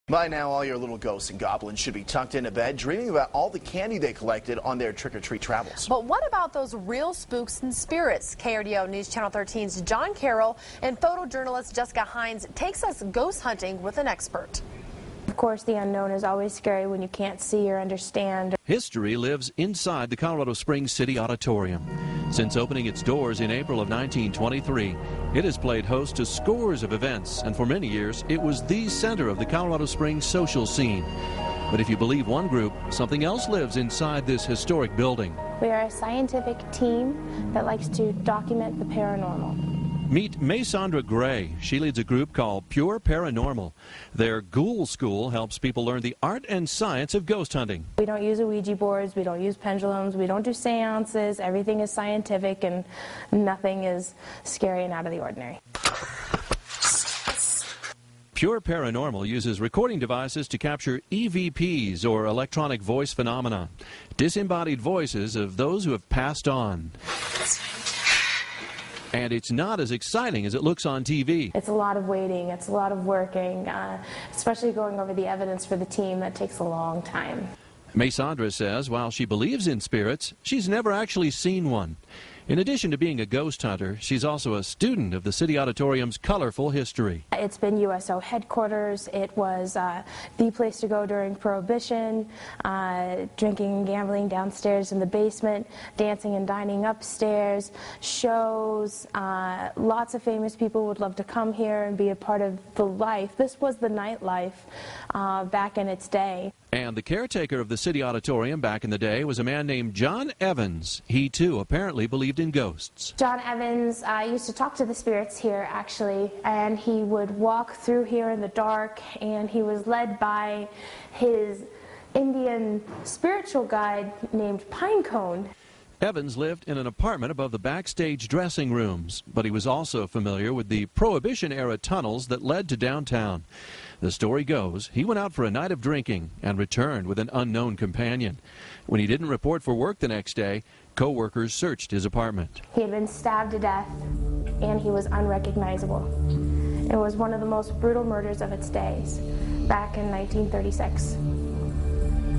By now, all your little ghosts and goblins should be tucked into bed, dreaming about all the candy they collected on their trick-or-treat travels. But what about those real spooks and spirits? KRDO News Channel 13's John Carroll and photojournalist Jessica Hines takes us ghost hunting with an expert. Of course, the unknown is always scary when you can't see or understand. History lives inside the Colorado Springs City Auditorium. Since opening its doors in April of 1923, it has played host to scores of events, and for many years, it was the center of the Colorado Springs social scene. But if you believe one group, something else lives inside this historic building. We are a scientific team that likes to document the paranormal. Meet Maysandra Gray. She leads a group called Pure Paranormal. Their Ghoul School helps people learn the art and science of ghost hunting. We don't use Ouija boards, we don't use pendulums, we don't do seances. Everything is scientific and nothing is scary and out of the ordinary. Pure Paranormal uses recording devices to capture EVPs, or electronic voice phenomena, disembodied voices of those who have passed on. And it's not as exciting as it looks on TV. It's a lot of waiting, it's a lot of working, especially going over the evidence for the team. That takes a long time. Maysandra says while she believes in spirits, she's never actually seen one. In addition to being a ghost hunter, she's also a student of the City Auditorium's colorful history. It's been USO headquarters. It was the place to go during Prohibition, drinking and gambling downstairs in the basement, dancing and dining upstairs, shows. Lots of famous people would love to come here and be a part of the life. This was the nightlife back in its day. And the caretaker of the City Auditorium back in the day was a man named John Evans. He, too, apparently believed in ghosts. John Evans used to talk to the spirits here, actually, and he would walk through here in the dark, and he was led by his Indian spiritual guide named Pinecone. Evans lived in an apartment above the backstage dressing rooms, but he was also familiar with the Prohibition-era tunnels that led to downtown. The story goes, he went out for a night of drinking and returned with an unknown companion. When he didn't report for work the next day, co-workers searched his apartment. He had been stabbed to death, and he was unrecognizable. It was one of the most brutal murders of its days, back in 1936.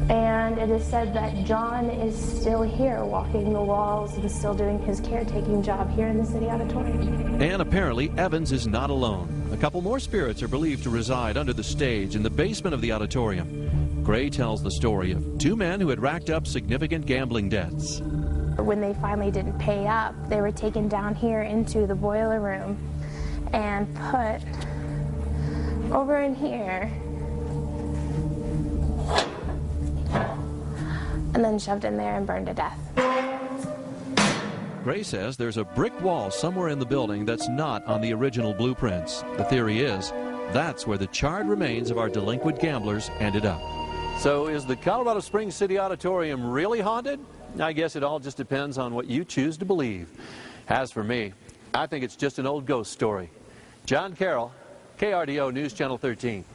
And it is said that John is still here, walking the walls and still doing his caretaking job here in the City Auditorium. And apparently Evans is not alone. A couple more spirits are believed to reside under the stage in the basement of the auditorium. Gray tells the story of two men who had racked up significant gambling debts. When they finally didn't pay up, they were taken down here into the boiler room and put over in here, and then shoved in there and burned to death. Gray says there's a brick wall somewhere in the building that's not on the original blueprints. The theory is that's where the charred remains of our delinquent gamblers ended up. So is the Colorado Springs City Auditorium really haunted? I guess it all just depends on what you choose to believe. As for me, I think it's just an old ghost story. John Carroll, KRDO News Channel 13.